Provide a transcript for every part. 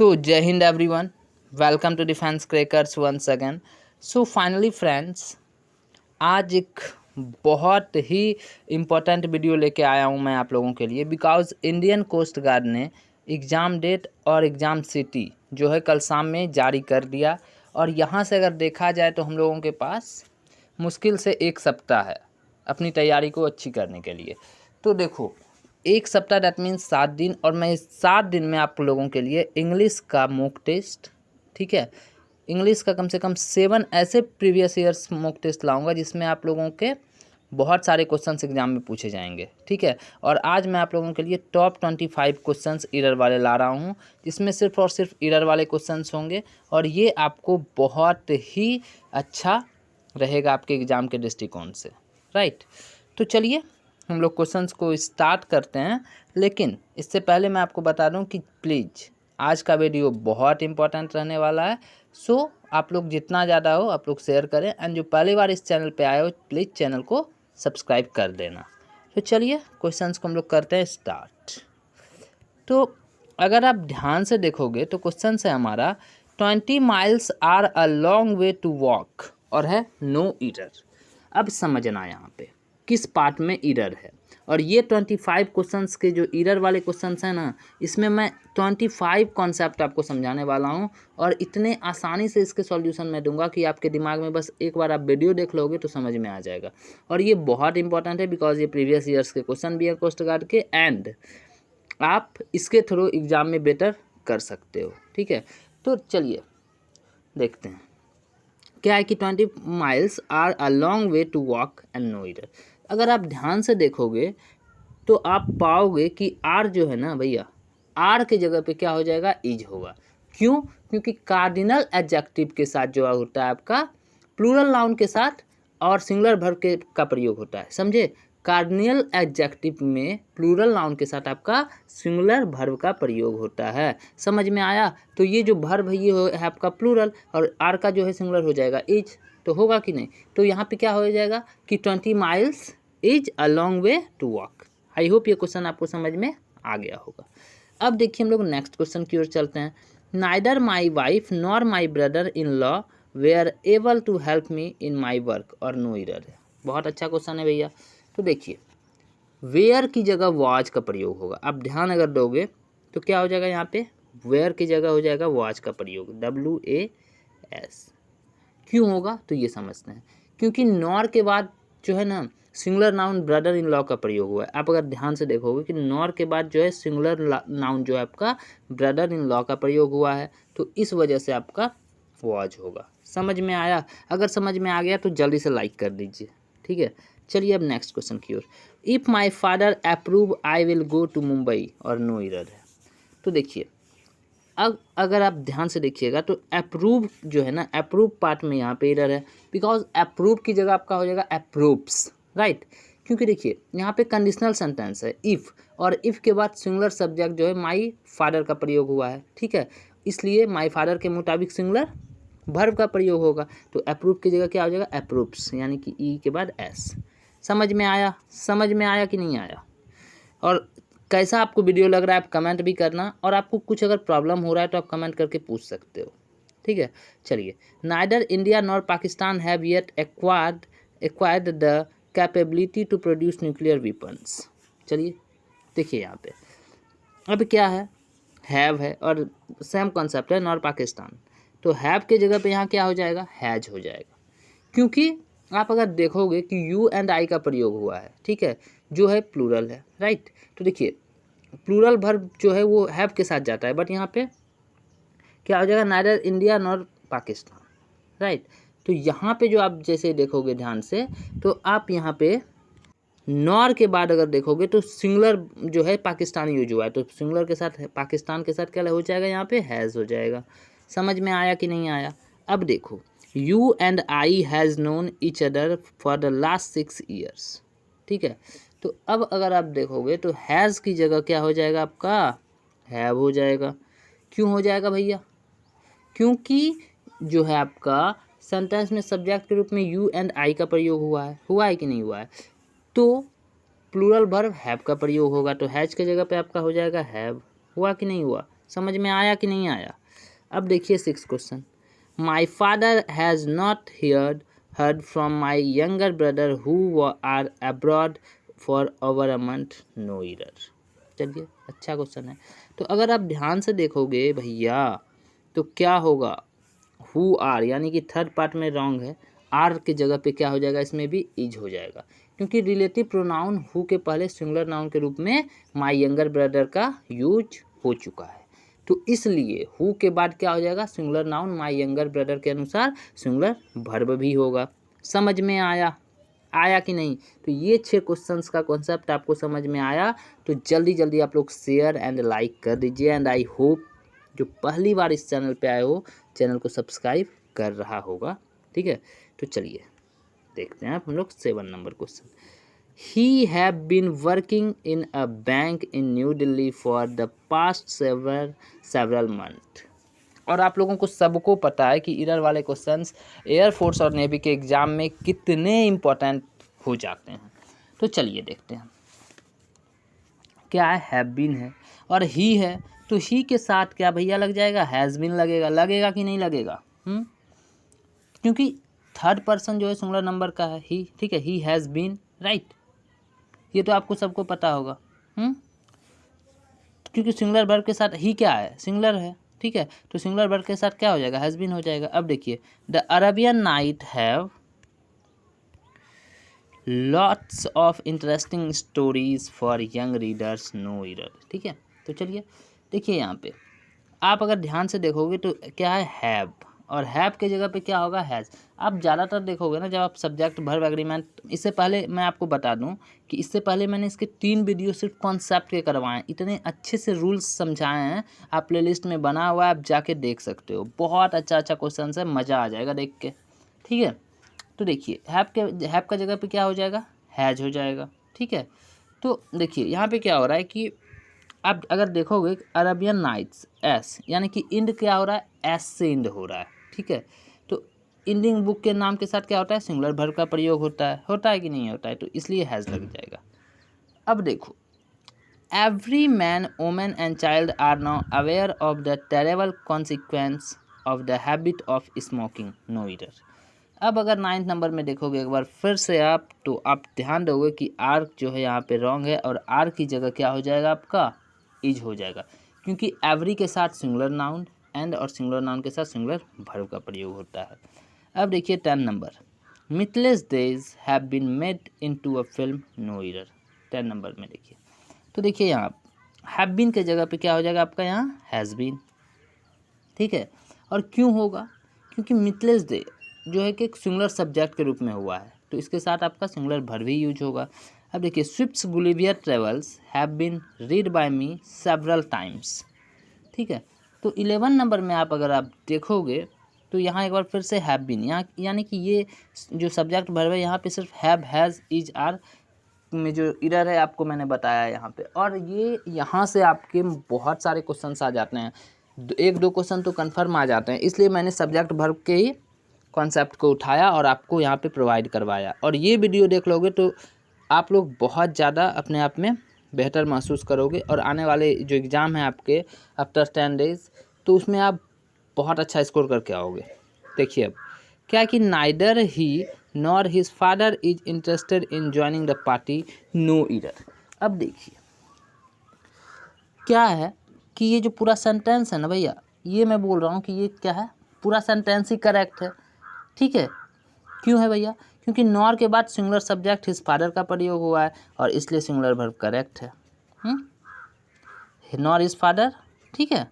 So, Jai Hind everyone. Welcome to Defense Crackers once again. So, finally friends, आज एक बहुत ही important video लेके आया हूँ मैं आप लोगों के लिए बिकॉज़ इंडियन कोस्ट गार्ड ने एग्ज़ाम डेट और एग्ज़ाम सिटी जो है कल शाम में जारी कर दिया। और यहाँ से अगर देखा जाए तो हम लोगों के पास मुश्किल से एक सप्ताह है अपनी तैयारी को अच्छी करने के लिए। तो देखो, एक सप्ताह दैट मीन्स 7 दिन, और मैं इस 7 दिन में आप लोगों के लिए इंग्लिश का मॉक टेस्ट, ठीक है, इंग्लिश का कम से कम 7 ऐसे प्रीवियस ईयर्स मॉक टेस्ट लाऊंगा जिसमें आप लोगों के बहुत सारे क्वेश्चंस एग्जाम में पूछे जाएंगे, ठीक है। और आज मैं आप लोगों के लिए टॉप 25 क्वेश्चंस ईरर वाले ला रहा हूँ जिसमें सिर्फ और सिर्फ ईरर वाले क्वेश्चंस होंगे, और ये आपको बहुत ही अच्छा रहेगा आपके एग्ज़ाम के दृष्टिकोण से, राइट। तो चलिए हम लोग क्वेश्चंस को स्टार्ट करते हैं, लेकिन इससे पहले मैं आपको बता दूं कि प्लीज़ आज का वीडियो बहुत इंपॉर्टेंट रहने वाला है। सो आप लोग जितना ज़्यादा हो आप लोग शेयर करें, एंड जो पहली बार इस चैनल पे आए हो प्लीज़ चैनल को सब्सक्राइब कर देना। तो चलिए क्वेश्चंस को हम लोग करते हैं स्टार्ट। तो अगर आप ध्यान से देखोगे तो क्वेश्चन है हमारा 20 miles are a long way to walk, और है नो ईरर। अब समझना यहाँ पे किस पार्ट में ईरर है। और ये 25 क्वेश्चंस के जो ईरर वाले क्वेश्चंस हैं ना, इसमें मैं 25 कॉन्सेप्ट आपको समझाने वाला हूँ, और इतने आसानी से इसके सॉल्यूशन मैं दूंगा कि आपके दिमाग में बस एक बार आप वीडियो देख लोगे तो समझ में आ जाएगा। और ये बहुत इंपॉर्टेंट है बिकॉज ये प्रीवियस ईयर्स के क्वेश्चन भी है कोस्ट गार्ड के, एंड आप इसके थ्रू एग्ज़ाम में बेटर कर सकते हो, ठीक है। तो चलिए देखते हैं क्या है कि 20 miles are a long way to walk and no error. अगर आप ध्यान से देखोगे तो आप पाओगे कि आर जो है ना भैया, आर के जगह पे क्या हो जाएगा, इज होगा। क्यों? क्योंकि कार्डिनल एडजेक्टिव के साथ जो होता है आपका प्लूरल नाउन के साथ और सिंगुलर वर्ब के का प्रयोग होता है, समझे। कार्डिनल एडजेक्टिव में प्लूरल नाउन के साथ आपका सिंगुलर वर्ब का प्रयोग होता है, समझ में आया। तो ये जो वर्ब है ये है आपका प्लूरल, और आर का जो है सिंगुलर हो जाएगा इज, तो होगा कि नहीं। तो यहाँ पे क्या हो जाएगा कि 20 miles is a long way to walk. I hope ये क्वेश्चन आपको समझ में आ गया होगा। अब देखिए हम लोग नेक्स्ट क्वेश्चन की ओर चलते हैं। Neither my wife nor my brother in law were able to help me in my work, और नो ईरर है। बहुत अच्छा क्वेश्चन है भैया। तो देखिए वेयर की जगह वाज का प्रयोग होगा। आप ध्यान अगर दोगे तो क्या हो जाएगा, यहाँ पे वेयर की जगह हो जाएगा वाज का प्रयोग, WAS। क्यों होगा तो ये समझते हैं। क्योंकि नॉर के बाद जो है ना singular noun brother in law का प्रयोग हुआ है। आप अगर ध्यान से देखोगे कि नॉर के बाद जो है सिंगुलर नाउन जो है आपका ब्रदर इन लॉ का प्रयोग हुआ है, तो इस वजह से आपका वाज होगा। समझ में आया? अगर समझ में आ गया तो जल्दी से लाइक कर दीजिए, ठीक है। चलिए अब नेक्स्ट क्वेश्चन की ओर। If my father approve I will go to Mumbai, और नो ईरर है। तो देखिए अब अगर आप ध्यान से देखिएगा तो अप्रूव जो है ना, अप्रूव पार्ट में यहाँ पे इरर है, बिकॉज अप्रूव की जगह आपका हो जाएगा अप्रूव्स, राइट। क्योंकि देखिए यहाँ पे कंडीशनल सेंटेंस है इफ़, और इफ़ के बाद सिंगुलर सब्जेक्ट जो है माई फादर का प्रयोग हुआ है, ठीक है। इसलिए माई फादर के मुताबिक सिंगुलर वर्ब का प्रयोग होगा, तो अप्रूव की जगह क्या हो जाएगा, अप्रूव्स, यानी कि ई के बाद एस। समझ में आया? समझ में आया कि नहीं आया? और कैसा आपको वीडियो लग रहा है आप कमेंट भी करना, और आपको कुछ अगर प्रॉब्लम हो रहा है तो आप कमेंट करके पूछ सकते हो, ठीक है। चलिए, neither India nor Pakistan have yet acquired the capability to produce nuclear weapons. चलिए देखिए यहाँ पे अब क्या है, हैव है, और सेम कॉन्सेप्ट है नॉर पाकिस्तान। तो हैव के जगह पे यहाँ क्या हो जाएगा, हैज हो जाएगा। क्योंकि आप अगर देखोगे कि यू एंड आई का प्रयोग हुआ है, ठीक है, जो है प्लूरल है, राइट। तो देखिए प्लूरल वर्ब जो है वो हैव के साथ जाता है, बट यहाँ पे क्या हो जाएगा, neither India nor Pakistan, right. तो यहाँ पे जो आप जैसे देखोगे ध्यान से, तो आप यहाँ पे नॉर के बाद अगर देखोगे तो सिंगुलर जो है पाकिस्तान यूज हुआ है, तो सिंगुलर के साथ पाकिस्तान के साथ क्या हो जाएगा, यहाँ पे हैज़ हो जाएगा। समझ में आया कि नहीं आया? अब देखो, you and I has known each other for the last 6 years, ठीक है। तो अब अगर आप देखोगे तो हैज़ की जगह क्या हो जाएगा आपका, हैव हो जाएगा। क्यों हो जाएगा भैया? क्योंकि जो है आपका सेंटेंस में सब्जेक्ट के रूप में यू एंड आई का प्रयोग हुआ है कि नहीं हुआ है। तो प्लूरल वर्ब हैव का प्रयोग होगा, तो हैज के जगह पे आपका हो जाएगा हैव। हुआ कि नहीं हुआ? समझ में आया कि नहीं आया? अब देखिए 6 question. My father has not heard from my younger brother who are abroad for over a month, no error। चलिए अच्छा क्वेश्चन है। तो अगर आप ध्यान से देखोगे भैया तो क्या होगा, हु आर यानी कि थर्ड पार्ट में रॉन्ग है, आर की जगह पे क्या हो जाएगा, इसमें भी इज हो जाएगा, क्योंकि रिलेटिव प्रोनाउन हु के पहले सिंगुलर नाउन के रूप में माई यंगर ब्रदर का यूज हो चुका है। तो इसलिए हु के बाद क्या हो जाएगा, singular noun my younger brother के अनुसार सिंगुलर वर्ब भी होगा। समझ में आया कि नहीं? तो ये 6 क्वेश्चंस का कॉन्सेप्ट आपको समझ में आया तो जल्दी जल्दी आप लोग शेयर एंड लाइक कर दीजिए। एंड आई होप जो पहली बार इस चैनल पे आए हो चैनल को सब्सक्राइब कर रहा होगा। ठीक है, तो चलिए देखते हैं हम लोग 7 number question. He have been working in a bank in New Delhi for the past several months। और आप लोगों को सबको पता है कि इरर वाले क्वेश्चंस एयरफोर्स और नेवी के एग्जाम में कितने इम्पोर्टेंट हो जाते हैं। तो चलिए देखते हैं क्या है, हैव बीन है और ही है, तो ही के साथ क्या भैया लग जाएगा, हैज़ बीन लगेगा कि नहीं लगेगा? क्योंकि थर्ड पर्सन जो है सिंगुलर नंबर का है ही, ठीक है, ही हैज़ बीन, राइट, ये तो आपको सबको पता होगा। क्योंकि सिंगुलर वर्ब के साथ ही क्या है, सिंगुलर है, ठीक है, तो सिंगुलर वर्ब के साथ क्या हो जाएगा, हैज़ बीन हो जाएगा। अब देखिए the Arabian night have lots of interesting stories for young readers, no error. ठीक है, तो चलिए देखिए यहाँ पे आप अगर ध्यान से देखोगे तो क्या है, हैव, और हैव के जगह पे क्या होगा, हैज़। आप ज़्यादातर देखोगे ना जब आप सब्जेक्ट वर्ब एग्रीमेंट, इससे पहले मैं आपको बता दूं कि इससे पहले मैंने इसके 3 वीडियो सिर्फ कॉन्सेप्ट के करवाए हैं, इतने अच्छे से रूल्स समझाए हैं, आप प्लेलिस्ट में बना हुआ है, आप जाके देख सकते हो, बहुत अच्छा क्वेश्चन है, मज़ा आ जाएगा देख के। ठीक है, तो देखिए हैव का जगह पे क्या हो जाएगा, हैज हो जाएगा। ठीक है, तो देखिए यहाँ पे क्या हो रहा है कि आप अगर देखोगे अरेबियन नाइट्स एस यानी कि इंड क्या हो रहा है, एस से इंड हो रहा है। ठीक है, तो इंडिंग बुक के नाम के साथ क्या होता है, सिंगुलर वर्ब का प्रयोग होता है कि नहीं होता है, तो इसलिए हैज़ लग जाएगा। अब देखो every man women and child are now aware of the terrible consequence of the habit of smoking, no error. अब अगर 9th नंबर में देखोगे एक बार फिर से आप, तो आप ध्यान दोगे कि आर जो है यहाँ पे रॉन्ग है और आर की जगह क्या हो जाएगा आपका, इज हो जाएगा, क्योंकि एवरी के साथ सिंगुलर नाउन एंड और सिंगुलर नाउन के साथ सिंगुलर वर्ब का प्रयोग होता है। अब देखिए 10 number, meatless days have been made into a film, no error. 10 number में देखिए, तो देखिए यहाँ हैव बीन के जगह पे क्या हो जाएगा आपका, यहाँ हैज़ बीन। ठीक है, और क्यों होगा, क्योंकि मिथलेस डे जो है कि एक सिंगुलर सब्जेक्ट के रूप में हुआ है, तो इसके साथ आपका सिंगुलर वर्ब भी यूज होगा। अब देखिए Swift's Gulliver travels have been read by me several times. ठीक है, तो 11 नंबर में आप अगर आप देखोगे तो यहाँ एक बार फिर से हैव बीन, यहाँ यानी कि ये जो सब्जेक्ट वर्ब है यहाँ पे सिर्फ हैव, हैज़, इज, आर में जो इरर है आपको मैंने बताया यहाँ पे, और ये यहाँ से आपके बहुत सारे क्वेश्चन आ जाते हैं, 1-2 क्वेश्चन तो कन्फर्म आ जाते हैं, इसलिए मैंने सब्जेक्ट वर्ब के ही कॉन्सेप्ट को उठाया और आपको यहाँ पे प्रोवाइड करवाया। और ये वीडियो देख लोगे तो आप लोग बहुत ज़्यादा अपने आप में बेहतर महसूस करोगे, और आने वाले जो एग्ज़ाम है आपके आफ्टर 10 डेज, तो उसमें आप बहुत अच्छा स्कोर करके आओगे। देखिए अब क्या कि neither he nor his father is interested in joining the party, no error. अब देखिए क्या है कि ये जो पूरा सेंटेंस है ना भैया, ये मैं बोल रहा हूँ कि ये क्या है, पूरा सेंटेंस ही करेक्ट है। ठीक है, क्यों है भैया, क्योंकि नॉर के बाद सिंगुलर सब्जेक्ट हिज फादर का प्रयोग हुआ है और इसलिए सिंगुलर वर्ब करेक्ट है, नॉर इज फादर। ठीक है,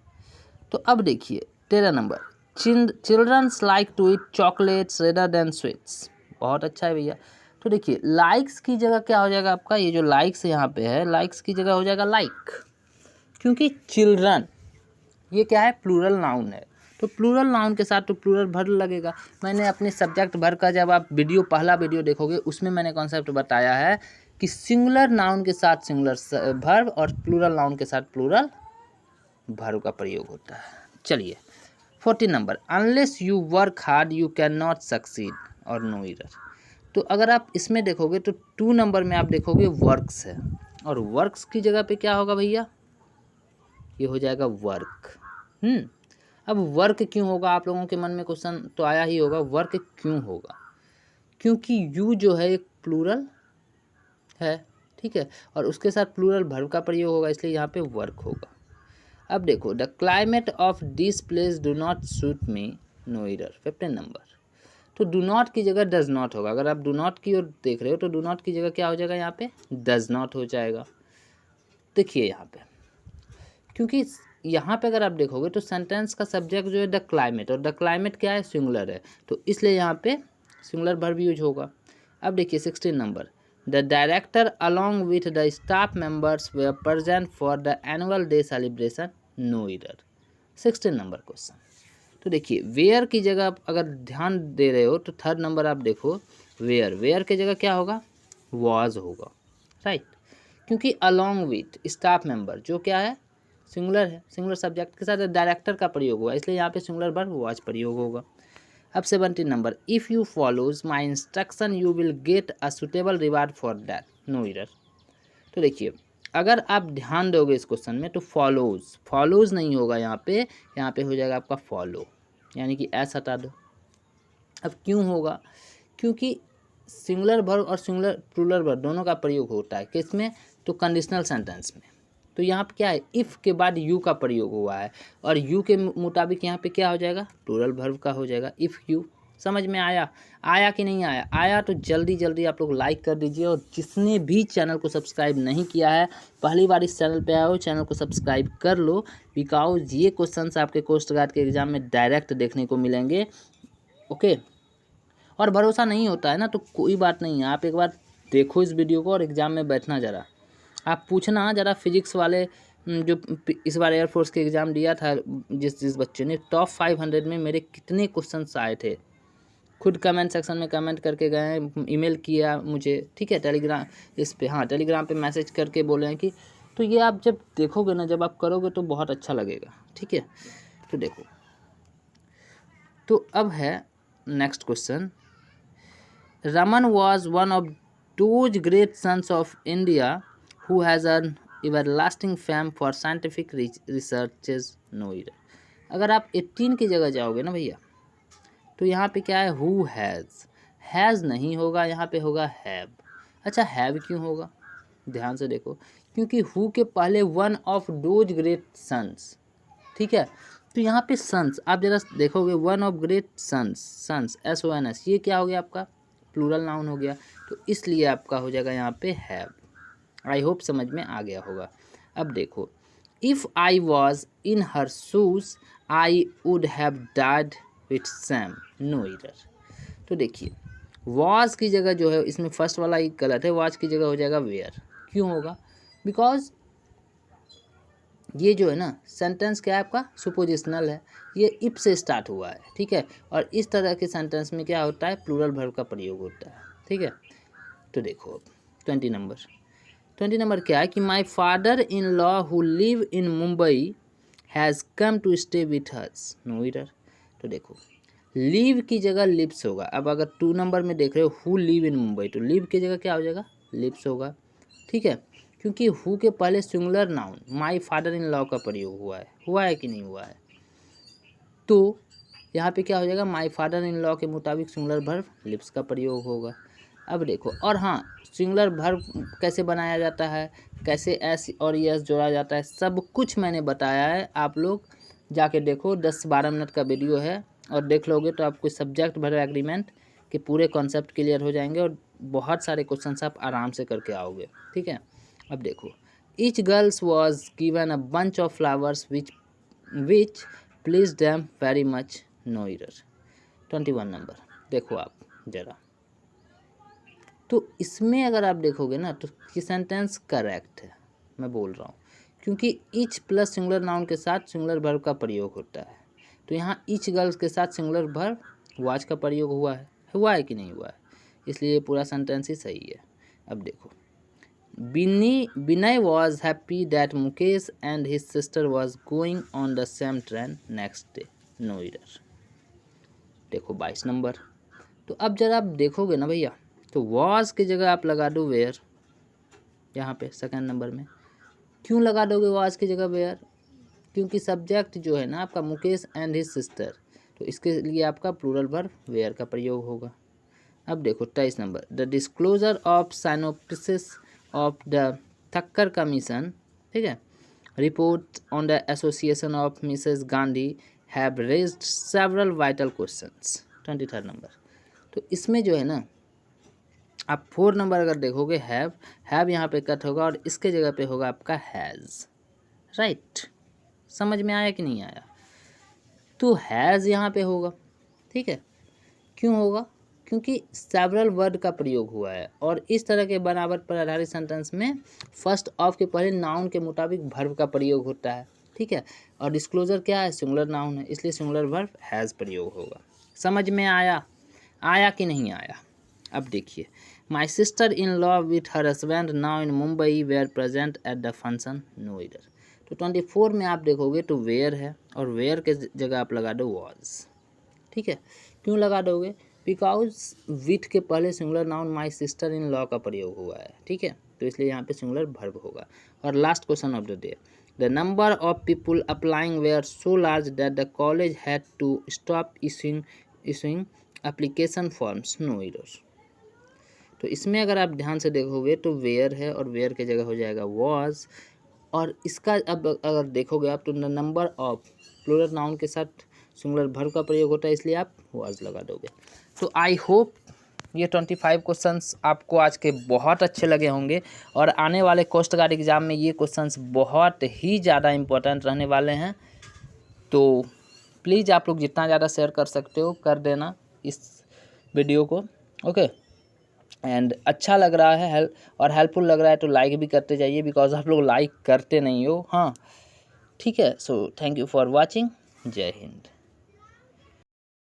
तो अब देखिए 13 number, childrens like to eat chocolates rather than sweets, बहुत अच्छा है भैया। तो देखिए लाइक्स की जगह क्या हो जाएगा आपका, ये जो लाइक्स यहाँ पे है, लाइक्स की जगह हो जाएगा लाइक, क्योंकि चिल्ड्रन ये क्या है, प्लूरल नाउन है, तो प्लूरल नाउन के साथ तो प्लूरल वर्ब लगेगा। मैंने अपने सब्जेक्ट वर्ब का जब आप पहला वीडियो देखोगे उसमें मैंने कॉन्सेप्ट बताया है कि सिंगुलर नाउन के साथ सिंगुलर वर्ब और प्लूरल नाउन के साथ प्लूरल वर्ब का प्रयोग होता है। चलिए 14 number, unless you work hard you can not succeed, और नो एरर। तो अगर आप इसमें देखोगे तो 2 नंबर में आप देखोगे वर्क्स है, और वर्क्स की जगह पे क्या होगा भैया, ये हो जाएगा वर्क। अब वर्क क्यों होगा, आप लोगों के मन में क्वेश्चन तो आया ही होगा, वर्क क्यों होगा? क्योंकि यू जो है एक प्लूरल है, ठीक है, और उसके साथ प्लूरल वर्ब का प्रयोग होगा, इसलिए यहाँ पे वर्क होगा। अब देखो, the climate of this place do not suit me, no error, 15 number. तो डू नॉट की जगह डज नॉट होगा। अगर आप डू नॉट की ओर देख रहे हो तो डू नॉट की जगह क्या हो जाएगा, यहाँ पे डज नॉट हो जाएगा। देखिए यहाँ पे, क्योंकि यहाँ पे अगर आप देखोगे तो सेंटेंस का सब्जेक्ट जो है द क्लाइमेट, और द क्लाइमेट क्या है, सिंगुलर है, तो इसलिए यहाँ पे सिंगुलर वर्ब यूज होगा। अब देखिए 16 number, the director along with the staff members were present for the annual day celebration, no error, 16 number question. तो देखिए वेयर की जगह आप अगर ध्यान दे रहे हो तो थर्ड नंबर आप देखो, वेयर, वेयर की जगह क्या होगा, वॉज होगा, राइट, क्योंकि अलॉन्ग विथ स्टाफ मेंबर जो क्या है, सिंगुलर है, सिंगुलर सब्जेक्ट के साथ डायरेक्टर का प्रयोग हुआ, इसलिए यहाँ पे सिंगुलर वर्ब वॉज प्रयोग होगा। अब 17 number, if you follows my instruction you will get a suitable reward for that, no error. तो देखिए अगर आप ध्यान दोगे इस क्वेश्चन में तो फॉलोज, फॉलोज नहीं होगा यहाँ पे हो जाएगा आपका फॉलो, यानी कि एस हटा दो। अब क्यों होगा, क्योंकि सिंगुलर वर्ब और सिंगुलर प्लूरल वर्ब दोनों का प्रयोग होता है किसमें, तो कंडीशनल सेंटेंस में। तो यहाँ पे क्या है, इफ़ के बाद यू का प्रयोग हुआ है, और यू के मुताबिक यहाँ पे क्या हो जाएगा, प्लूरल वर्ब का हो जाएगा, इफ़ यू। समझ में आया कि नहीं आया तो जल्दी जल्दी आप लोग लाइक कर दीजिए, और जिसने भी चैनल को सब्सक्राइब नहीं किया है, पहली बार इस चैनल पे आओ, चैनल को सब्सक्राइब कर लो, बिकॉज ये क्वेश्चंस आपके कोस्ट गार्ड के एग्जाम में डायरेक्ट देखने को मिलेंगे, ओके। और भरोसा नहीं होता है ना तो कोई बात नहीं है, आप एक बार देखो इस वीडियो को और एग्ज़ाम में बैठना ज़रा, आप पूछना ज़रा फिजिक्स वाले जो इस बार एयरफोर्स के एग्ज़ाम दिया था, जिस बच्चे ने टॉप 500 में मेरे कितने क्वेश्चंस आए थे, खुद कमेंट सेक्शन में कमेंट करके गए, ईमेल किया मुझे, ठीक है, टेलीग्राम इस पे, हाँ टेलीग्राम पे मैसेज करके बोले हैं कि, तो ये आप जब देखोगे ना, जब आप करोगे तो बहुत अच्छा लगेगा, ठीक है। तो देखो, तो अब है next question, Raman was one of those great sons of India who has an everlasting fame for scientific researches, no error। अगर आप 18 की जगह जाओगे ना भैया, तो यहाँ पे क्या है, who हैज़ नहीं होगा, यहाँ पे होगा हैव। अच्छा हैव क्यों होगा, ध्यान से देखो, क्योंकि who के पहले one of those great sons, ठीक है, तो यहाँ पे सन्स आप जरा देखोगे, one of great sons SONS, ये क्या हो गया आपका, प्लूरल नाउन हो गया, तो इसलिए आपका हो जाएगा यहाँ पे हैव। आई होप समझ में आ गया होगा। अब देखो, if I was in her shoes I would have died with Sam, no error. तो देखिए वॉज की जगह जो है इसमें फर्स्ट वाला ही गलत है, वॉज की जगह हो जाएगा वेयर। क्यों होगा, बिकॉज ये जो है ना सेंटेंस क्या है आपका, सुपोजिशनल है, ये इफ से स्टार्ट हुआ है, ठीक है, और इस तरह के सेंटेंस में क्या होता है, प्लूरल वर्ब का प्रयोग होता है, ठीक है। तो देखो 20 नंबर क्या है कि my father in law who live in Mumbai has come to stay with us, no error. तो देखो लिव की जगह लिव्स होगा। अब अगर 2 नंबर में देख रहे हो हु लिव इन मुंबई, तो लिव की जगह क्या हो जाएगा, लिव्स होगा, ठीक है, क्योंकि हु के पहले singular noun my father in law का प्रयोग हुआ है कि नहीं हुआ है, तो यहाँ पे क्या हो जाएगा, माई फादर इन लॉ के मुताबिक सिंगुलर वर्ब लिव्स का प्रयोग होगा। अब देखो, और हाँ सिंगुलर वर्ब कैसे बनाया जाता है, कैसे एस और यस जोड़ा जाता है, सब कुछ मैंने बताया है, आप लोग जाके देखो, 10-12 मिनट का वीडियो है, और देख लोगे तो आपको सब्जेक्ट वर्ब एग्रीमेंट के पूरे कॉन्सेप्ट क्लियर हो जाएंगे, और बहुत सारे क्वेश्चन आप आराम से करके आओगे, ठीक है। अब देखो, each girls was given a bunch of flowers which pleased them very much, no error. 21 number देखो आप जरा, तो इसमें अगर आप देखोगे ना तो ये सेंटेंस करेक्ट है, मैं बोल रहा हूँ, क्योंकि ईच प्लस सिंगुलर नाउन के साथ सिंगुलर वर्ब का प्रयोग होता है, तो यहाँ ईच गर्ल्स के साथ सिंगुलर वर्ब वॉज का प्रयोग हुआ है कि नहीं हुआ है, इसलिए ये पूरा सेंटेंस ही सही है। अब देखो, Binay was happy that Mukesh and his sister was going on the same train next day, no error। देखो 22 नंबर, तो अब जरा आप देखोगे ना भैया, तो was की जगह आप लगा दो where, यहाँ पे सेकंड नंबर में, क्यों लगा दोगे was की जगह where, क्योंकि सब्जेक्ट जो है ना आपका मुकेश एंड हिज सिस्टर, तो इसके लिए आपका प्लूरल वर्ब वेयर का प्रयोग होगा। अब देखो 23 number, the disclosure of synopsis of the Thakkar commission, ठीक है, report on the association of Mrs Gandhi have raised several vital questions. 23 number, तो इसमें जो है ना आप 4 नंबर अगर देखोगे हैव यहाँ पे कट होगा और इसके जगह पे होगा आपका हैज़, राइट। समझ में आया कि नहीं आया? तो हैज़ यहाँ पे होगा, ठीक है। क्यों होगा? क्योंकि सेवरल वर्ड का प्रयोग हुआ है और इस तरह के बनावट पर आधारित सेंटेंस में फर्स्ट ऑफ के पहले नाउन के मुताबिक वर्ब का प्रयोग होता है, ठीक है। और डिस्क्लोजर क्या है? सिंगुलर नाउन है, इसलिए सिंगुलर वर्ब हैज़ प्रयोग होगा। समझ में आया कि नहीं आया? अब देखिए, my sister in law with her husband now in Mumbai were present at the function no error. तो 24 में आप देखोगे तो वेयर है और वेयर के जगह आप लगा दो वॉज, ठीक है। क्यों लगा दोगे? बिकॉज विथ के पहले singular noun my sister in law का प्रयोग हुआ है, ठीक है, तो इसलिए यहाँ पे सिंगुलर वर्ब होगा। और last question of the day, the number of people applying were so large that the college had to stop issuing application forms no error. तो इसमें अगर आप ध्यान से देखोगे तो वेयर है और वेयर की जगह हो जाएगा वॉज, और इसका अब अगर देखोगे आप तो नंबर ऑफ प्लूरल नाउन के साथ सिंगुलर वर्ब का प्रयोग होता है, इसलिए आप वॉज लगा दोगे। तो आई होप ये 25 क्वेश्चंस आपको आज के बहुत अच्छे लगे होंगे और आने वाले कोस्ट गार्ड एग्ज़ाम में ये क्वेश्चंस बहुत ही ज़्यादा इम्पोर्टेंट रहने वाले हैं। तो प्लीज़ आप लोग जितना ज़्यादा शेयर कर सकते हो कर देना इस वीडियो को, ओके। एंड अच्छा लग रहा है और हेल्पफुल लग रहा है तो लाइक भी करते जाइए, बिकॉज आप लोग लाइक करते नहीं हो, हाँ, ठीक है। So thank you for watching. जय हिंद।